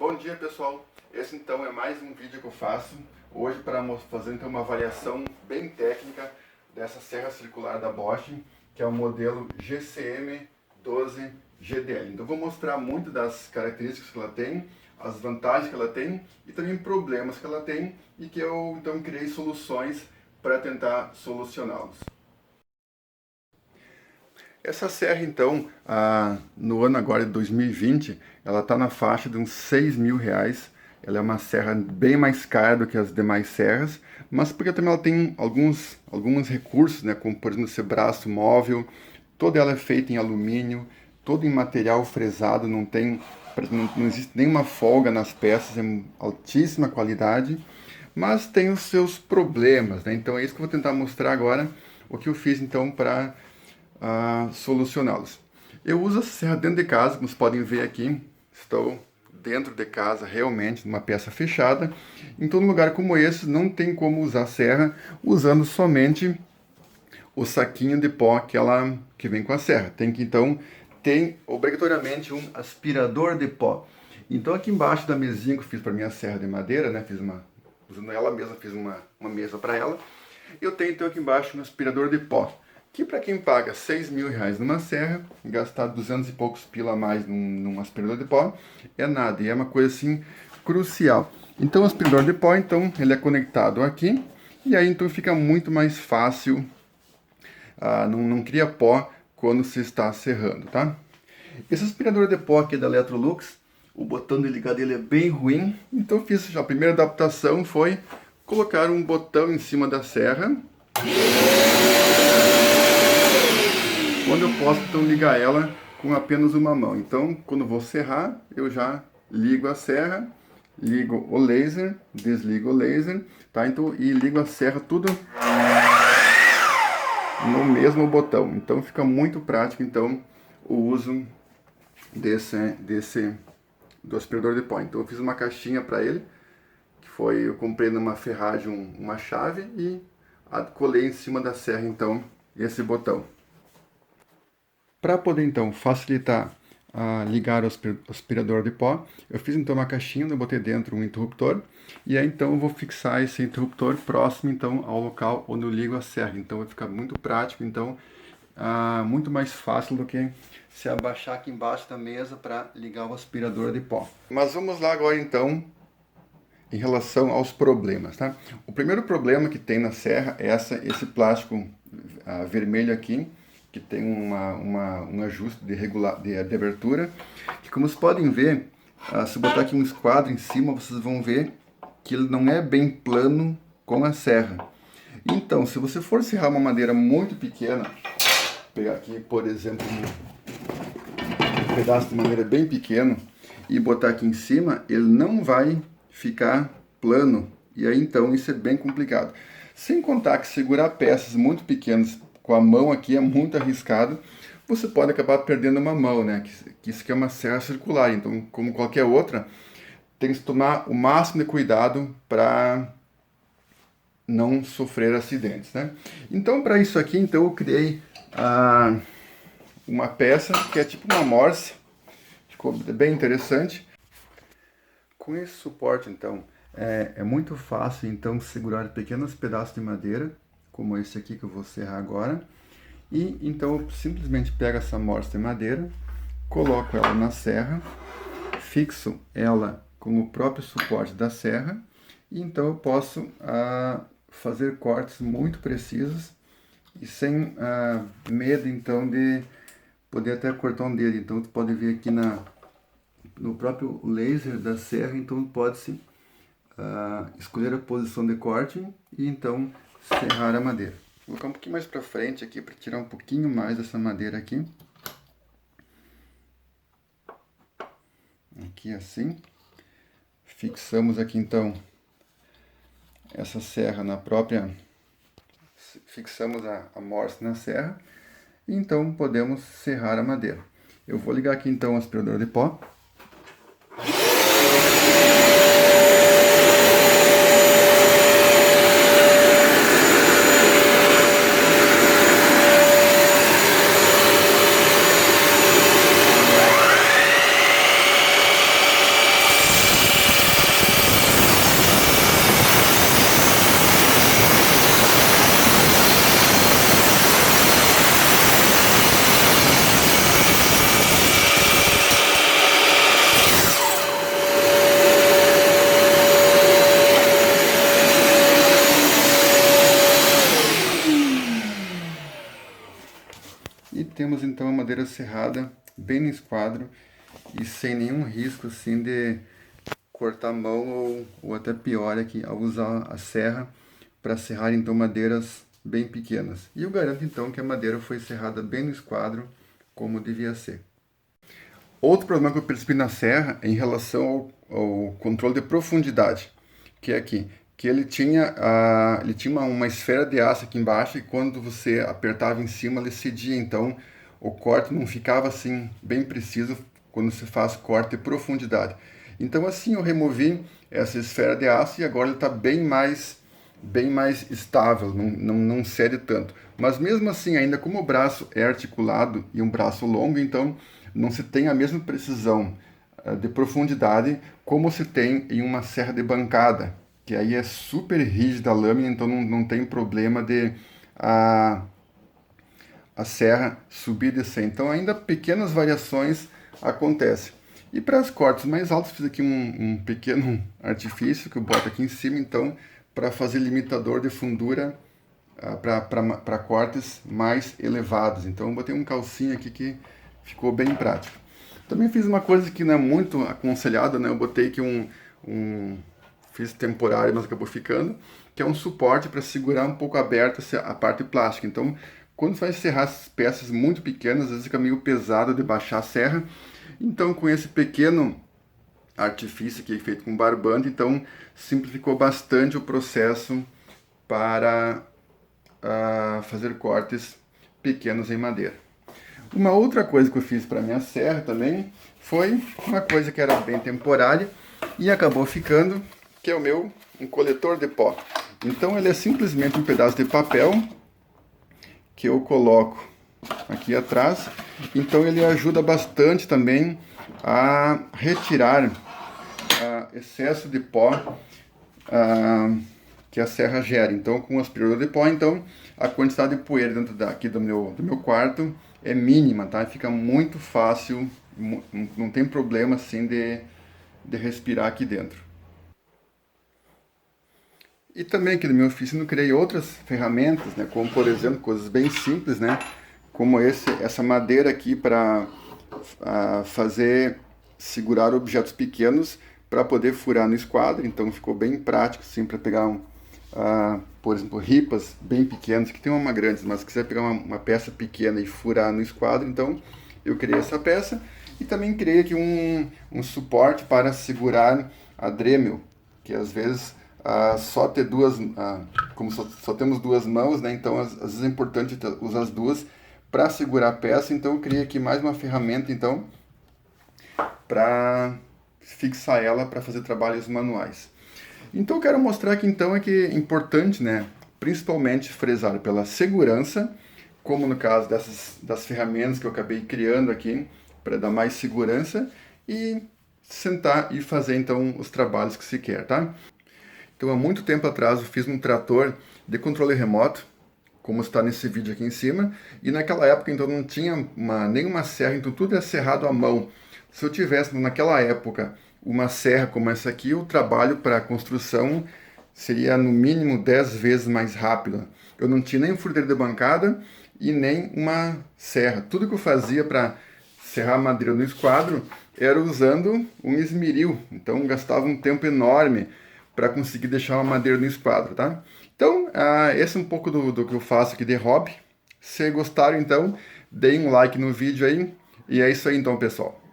Bom dia, pessoal. Esse então é mais um vídeo que eu faço hoje para fazer então uma avaliação bem técnica dessa serra circular da Bosch, que é o modelo GCM 12 GDL. Então vou mostrar muito das características que ela tem, as vantagens que ela tem e também problemas que ela tem e que eu então criei soluções para tentar solucioná-los. Essa serra, então, no ano agora de 2020, ela está na faixa de uns R$6.000. Ela é uma serra bem mais cara do que as demais serras, mas porque também ela tem alguns recursos, né, como por exemplo esse braço móvel, toda ela é feita em alumínio, todo em material fresado, não existe nenhuma folga nas peças, é altíssima qualidade, mas tem os seus problemas, né? Então é isso que eu vou tentar mostrar agora, o que eu fiz então para solucioná-los. Eu uso essa serra dentro de casa, como vocês podem ver aqui, estou dentro de casa realmente, numa peça fechada. Então, num lugar como esse, não tem como usar a serra usando somente o saquinho de pó que vem com a serra. Tem obrigatoriamente um aspirador de pó. Então, aqui embaixo da mesinha que eu fiz para minha serra de madeira, né, usando ela mesma, fiz uma mesa para ela. Eu tenho então aqui embaixo um aspirador de pó, que para quem paga R$6.000 numa serra, gastar 200 e poucos pila a mais num aspirador de pó, é nada, e é uma coisa assim crucial. Então o aspirador de pó, então, ele é conectado aqui, e aí então fica muito mais fácil, não cria pó quando se está serrando, tá? Esse aspirador de pó aqui da Electrolux, o botão de ligar dele é bem ruim, então eu fiz, a primeira adaptação foi colocar um botão em cima da serra, onde eu posso então ligar ela com apenas uma mão. Então, quando vou serrar, eu já ligo a serra, ligo o laser, desligo o laser, tá? Então, e ligo a serra tudo no mesmo botão. Então, fica muito prático então o uso do aspirador de pó. Então, eu fiz uma caixinha para ele, eu comprei numa ferragem uma chave e colei em cima da serra então esse botão. Para poder então facilitar ligar o aspirador de pó, eu fiz então uma caixinha, eu botei dentro um interruptor e aí então eu vou fixar esse interruptor próximo então ao local onde eu ligo a serra. Então vai ficar muito prático, então muito mais fácil do que se abaixar aqui embaixo da mesa para ligar o aspirador de pó. Mas vamos lá agora então em relação aos problemas, tá? O primeiro problema que tem na serra é esse plástico vermelho aqui, que tem um ajuste de abertura, que como vocês podem ver, se botar aqui um esquadro em cima, vocês vão ver que ele não é bem plano com a serra. Então, se você for serrar uma madeira muito pequena, pegar aqui, por exemplo, um pedaço de madeira bem pequeno, e botar aqui em cima, ele não vai ficar plano, e aí então isso é bem complicado. Sem contar que segurar peças muito pequenas com a mão aqui é muito arriscado, você pode acabar perdendo uma mão, né? Que isso aqui é uma serra circular, então como qualquer outra, tem que tomar o máximo de cuidado para não sofrer acidentes, né? Então para isso aqui, então eu criei uma peça que é tipo uma morse, ficou bem interessante. Com esse suporte então, é muito fácil então segurar pequenos pedaços de madeira, como esse aqui que eu vou serrar agora, e então eu simplesmente pego essa morsa de madeira, coloco ela na serra, fixo ela com o próprio suporte da serra, e então eu posso fazer cortes muito precisos e sem medo então de poder até cortar um dedo. Então tu pode ver aqui no próprio laser da serra, então pode-se escolher a posição de corte e então serrar a madeira. Vou colocar um pouquinho mais para frente aqui para tirar um pouquinho mais dessa madeira aqui. Aqui assim. Fixamos aqui então essa serra na própria... Fixamos a morse na serra e então podemos serrar a madeira. Eu vou ligar aqui então o aspirador de pó. temos então a madeira serrada bem no esquadro e sem nenhum risco assim de cortar a mão ou até pior aqui ao usar a serra para serrar então madeiras bem pequenas. E eu garanto então que a madeira foi serrada bem no esquadro como devia ser. Outro problema que eu percebi na serra é em relação ao controle de profundidade, que é aqui, que ele tinha uma esfera de aço aqui embaixo e quando você apertava em cima ele cedia, então o corte não ficava assim bem preciso quando você faz corte de profundidade. Então assim eu removi essa esfera de aço e agora ele está bem mais estável, não cede tanto. Mas mesmo assim, ainda como o braço é articulado e um braço longo, então não se tem a mesma precisão de profundidade como se tem em uma serra de bancada, que aí é super rígida a lâmina, então não tem problema de a serra subir e descer. Então ainda pequenas variações acontecem. E para as cortes mais altas, fiz aqui um pequeno artifício que eu boto aqui em cima, então, para fazer limitador de fundura para cortes mais elevados. Então eu botei um calcinho aqui que ficou bem prático. Também fiz uma coisa que não é muito aconselhada, né? Eu botei aqui fiz temporário, mas acabou ficando, que é um suporte para segurar um pouco aberta a parte plástica. Então, quando você vai serrar as peças muito pequenas, às vezes fica meio pesado de baixar a serra. Então, com esse pequeno artifício aqui feito com barbante, então simplificou bastante o processo para fazer cortes pequenos em madeira. Uma outra coisa que eu fiz para minha serra também foi uma coisa que era bem temporária e acabou ficando, que é um coletor de pó. Então ele é simplesmente um pedaço de papel que eu coloco aqui atrás. Então ele ajuda bastante também a retirar excesso de pó que a serra gera. Então com o aspirador de pó, então a quantidade de poeira dentro aqui do meu quarto é mínima, tá? Fica muito fácil, não tem problema assim de respirar aqui dentro. E também aqui no meu oficina eu criei outras ferramentas, né? Como por exemplo, coisas bem simples, né? Como essa madeira aqui para segurar objetos pequenos para poder furar no esquadro. Então ficou bem prático assim para pegar por exemplo, ripas bem pequenas, que tem uma grande, mas se quiser pegar uma peça pequena e furar no esquadro, então eu criei essa peça. E também criei aqui um suporte para segurar a Dremel, que às vezes só ter duas, como só temos duas mãos, né? Então às vezes é importante usar as duas para segurar a peça. Então eu criei aqui mais uma ferramenta então para fixar ela para fazer trabalhos manuais. Então eu quero mostrar aqui então que é importante, né, principalmente frisar pela segurança, como no caso das ferramentas que eu acabei criando aqui para dar mais segurança e sentar e fazer então os trabalhos que se quer, tá? Então há muito tempo atrás eu fiz um trator de controle remoto, como está nesse vídeo aqui em cima, e naquela época então não tinha nenhuma serra, então tudo é serrado à mão. Se eu tivesse naquela época uma serra como essa aqui, o trabalho para a construção seria no mínimo 10 vezes mais rápido. Eu não tinha nem um furadeiro de bancada e nem uma serra. Tudo que eu fazia para serrar madeira no esquadro era usando um esmeril. Então gastava um tempo enorme para conseguir deixar uma madeira no esquadro, tá? Então, esse é um pouco do que eu faço aqui de hobby. Se gostaram, então, deem um like no vídeo aí. E é isso aí então, pessoal.